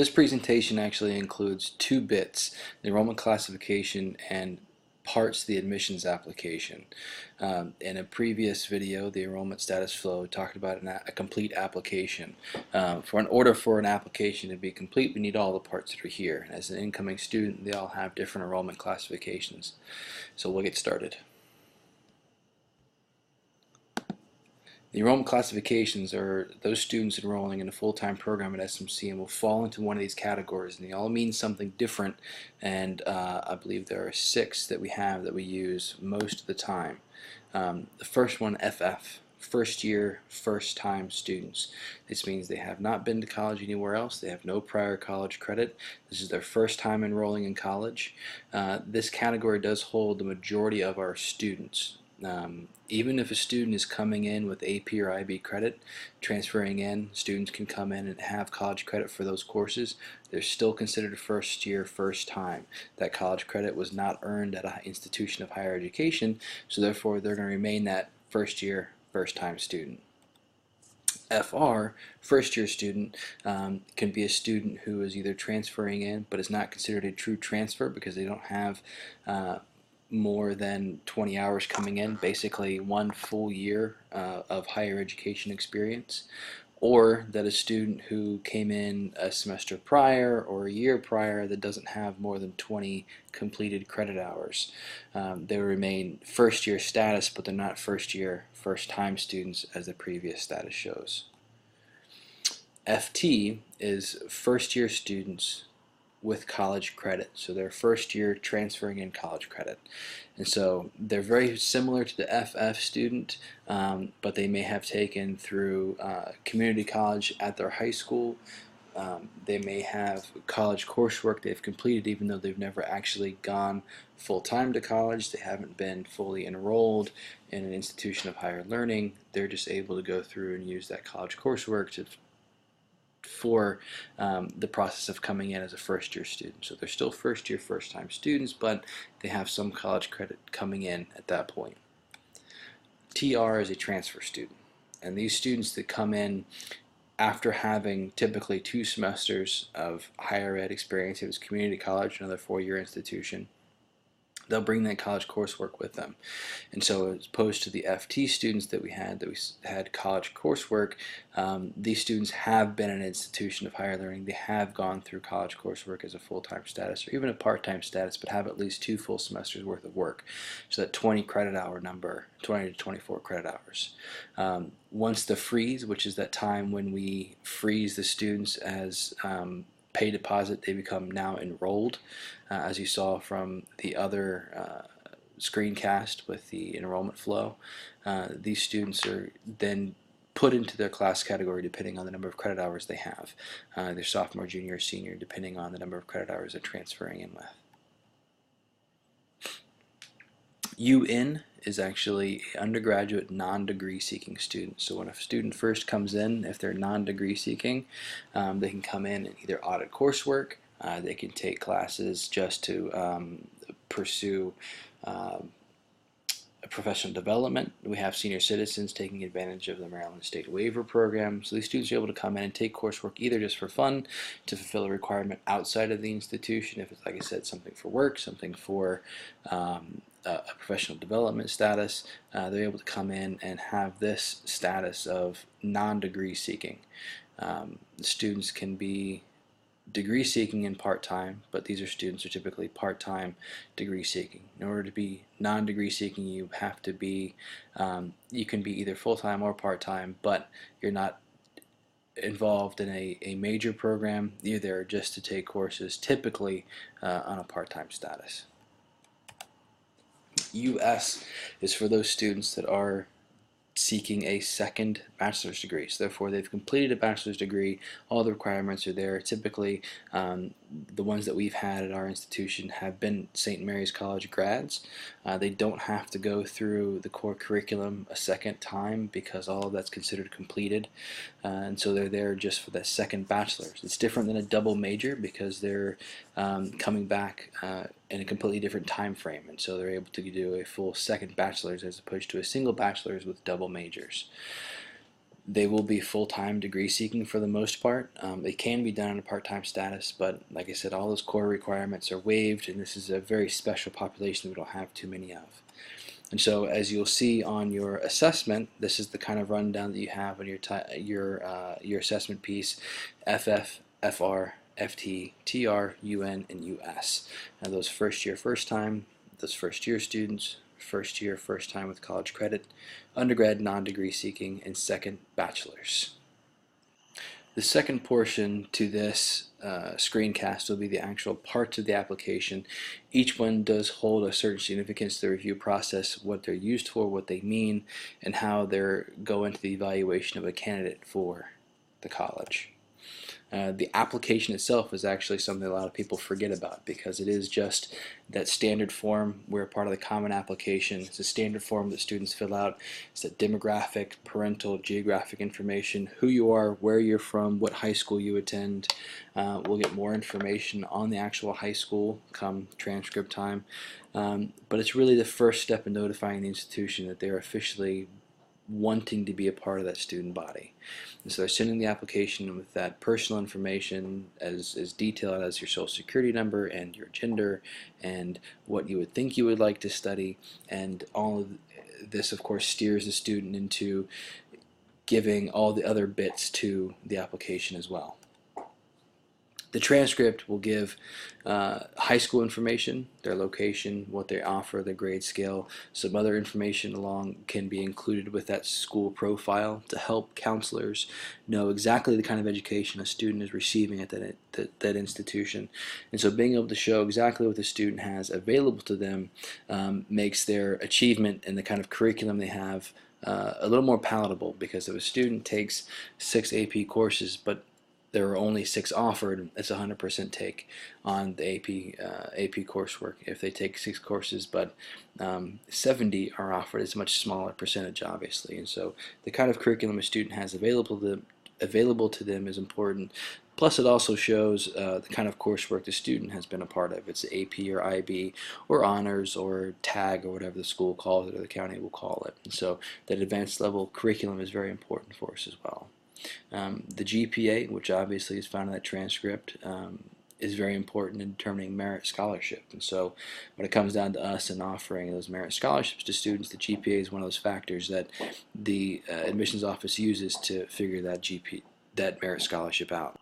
This presentation actually includes two bits, the enrollment classification and parts of the admissions application. In a previous video, the enrollment status flow, talked about a complete application. In order for an application to be complete, we need all the parts that are here. As an incoming student, they all have different enrollment classifications. So we'll get started. The enrollment classifications are those students enrolling in a full-time program at SMC and will fall into one of these categories, and they all mean something different, and I believe there are 6 that we have that we use most of the time. The first one, FF, first year, first time students. This means they have not been to college anywhere else, they have no prior college credit, this is their first time enrolling in college. This category does hold the majority of our students. Even if a student is coming in with AP or IB credit, transferring in, students can come in and have college credit for those courses. They're still considered a first year, first time. That college credit was not earned at an institution of higher education, so therefore they're going to remain that first year, first time student. FR, first year student, can be a student who is either transferring in but is not considered a true transfer because they don't have more than 20 hours coming in, basically 1 full year of higher education experience, or that a student who came in a semester prior or a year prior that doesn't have more than 20 completed credit hours. They remain first year status, but they're not first year, first time students as the previous status shows. FT is first year students with college credit, so they're first year transferring in college credit, and so they're very similar to the FF student, but they may have taken through community college at their high school. They may have college coursework they've completed even though they've never actually gone full-time to college. They haven't been fully enrolled in an institution of higher learning. They're just able to go through and use that college coursework for the process of coming in as a first year student. So they're still first year, first time students, but they have some college credit coming in at that point. TR is a transfer student, and these students that come in after having typically 2 semesters of higher ed experience, it was community college, another 4-year institution, they'll bring that college coursework with them. And so as opposed to the FT students that we had college coursework, these students have been in an institution of higher learning. They have gone through college coursework as a full-time status or even a part-time status, but have at least 2 full semesters worth of work. So that 20 credit hour number, 20 to 24 credit hours. Once the freeze, which is that time when we freeze the students as pay deposit, they become now enrolled, as you saw from the other screencast with the enrollment flow. These students are then put into their class category depending on the number of credit hours they have. They're sophomore, junior, or senior, depending on the number of credit hours they're transferring in with. UN is actually an undergraduate non-degree seeking student. So when a student first comes in, if they're non-degree seeking, they can come in and either audit coursework, they can take classes just to pursue professional development. We have senior citizens taking advantage of the Maryland State Waiver Program. So these students are able to come in and take coursework either just for fun, to fulfill a requirement outside of the institution, if it's, like I said, something for work, something for a professional development status. They're able to come in and have this status of non-degree seeking. The students can be degree seeking and part-time, but these are students who are typically part-time degree seeking. In order to be non-degree seeking, you have to be, you can be either full-time or part-time, but you're not involved in a major program. You're there just to take courses, typically on a part-time status. US is for those students that are seeking a second bachelor's degree. So therefore they've completed a bachelor's degree, all the requirements are there. Typically the ones that we've had at our institution have been St. Mary's College grads. They don't have to go through the core curriculum a second time because all of that's considered completed, and so they're there just for that second bachelor's. It's different than a double major because they're coming back in a completely different time frame, and so they're able to do a full second bachelor's as opposed to a single bachelor's with double majors. They will be full-time degree seeking for the most part. It can be done on a part-time status, but like I said, all those core requirements are waived, and this is a very special population we don't have too many of. And so, as you'll see on your assessment, this is the kind of rundown that you have on your assessment piece: FF, FR, FT, TR, UN, and US. Now, those first year, first time, those first year students, first year, first time with college credit, undergrad, non-degree seeking, and second, bachelor's. The second portion to this screencast will be the actual parts of the application. Each one does hold a certain significance to the review process, what they're used for, what they mean, and how they go into the evaluation of a candidate for the college. The application itself is actually something a lot of people forget about, because it is just that standard form. We're part of the common application. It's a standard form that students fill out. It's that demographic, parental, geographic information, who you are, where you're from, what high school you attend. We'll get more information on the actual high school come transcript time. But it's really the first step in notifying the institution that they're officially wanting to be a part of that student body. And so they're sending the application with that personal information as detailed as your social security number and your gender and what you would think you would like to study, and all of this of course steers the student into giving all the other bits to the application as well. The transcript will give high school information, their location, what they offer, their grade scale. Some other information along can be included with that school profile to help counselors know exactly the kind of education a student is receiving at that institution. And so being able to show exactly what the student has available to them makes their achievement and the kind of curriculum they have a little more palatable, because if a student takes 6 AP courses but there are only 6 offered, it's 100% take on the AP coursework. If they take 6 courses but 70 are offered, it's a much smaller percentage, obviously. And so the kind of curriculum a student has available to them is important. Plus, it also shows the kind of coursework the student has been a part of. It's AP or IB or honors or TAG or whatever the school calls it or the county will call it. And so that advanced level curriculum is very important for us as well. The GPA, which obviously is found in that transcript, is very important in determining merit scholarship. And so when it comes down to us and offering those merit scholarships to students, the GPA is one of those factors that the admissions office uses to figure that merit scholarship out.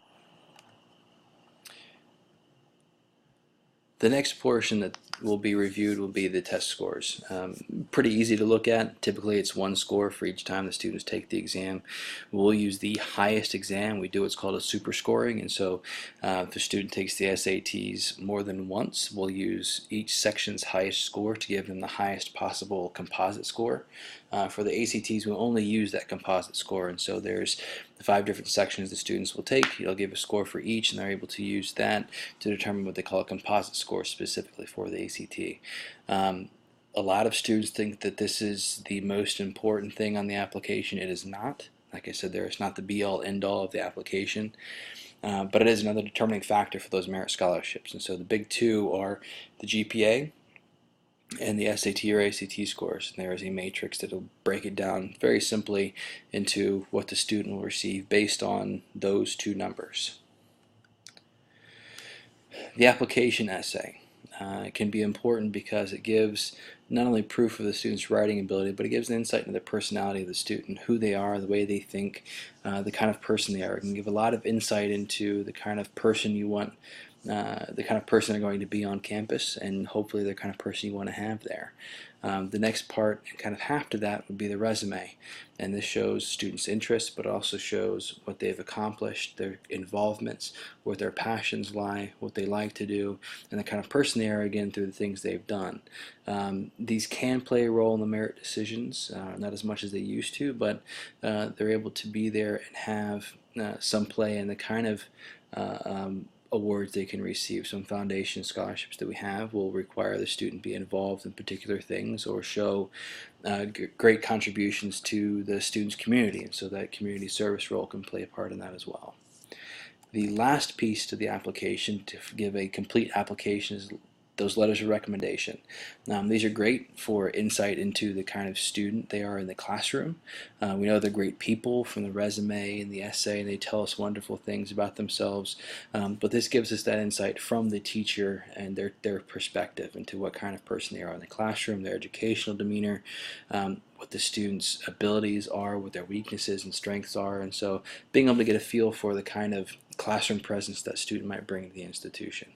The next portion that will be reviewed will be the test scores. Pretty easy to look at. Typically it's 1 score for each time the students take the exam. We'll use the highest exam. We do what's called a super scoring, and so if the student takes the SATs more than once, we'll use each section's highest score to give them the highest possible composite score. For the ACTs, we'll only use that composite score, and so there's 5 different sections the students will take. You'll give a score for each, and they're able to use that to determine what they call a composite score specifically for the ACT. A lot of students think that this is the most important thing on the application. It is not. Like I said, there is not the be-all, end-all of the application, but it is another determining factor for those merit scholarships. And so the big 2 are the GPA and the SAT or ACT scores. And there is a matrix that will break it down very simply into what the student will receive based on those 2 numbers. The application essay can be important because it gives not only proof of the student's writing ability, but it gives an insight into the personality of the student, who they are, the way they think, the kind of person they are. It can give a lot of insight into the kind of person you want, the kind of person they're going to be on campus, and hopefully the kind of person you want to have there. The next part, and kind of half to that, would be the resume, and this shows students' interests, but also shows what they've accomplished, their involvements, where their passions lie, what they like to do, and the kind of person they are, again, through the things they've done. These can play a role in the merit decisions, not as much as they used to, but they're able to be there and have some play in the kind of awards they can receive. Some foundation scholarships that we have will require the student be involved in particular things or show great contributions to the student's community, and so that community service role can play a part in that as well. The last piece to the application to give a complete application is those letters of recommendation. These are great for insight into the kind of student they are in the classroom. We know they're great people from the resume and the essay, and they tell us wonderful things about themselves. But this gives us that insight from the teacher and their perspective into what kind of person they are in the classroom, their educational demeanor, what the students' abilities are, what their weaknesses and strengths are, and so being able to get a feel for the kind of classroom presence that student might bring to the institution.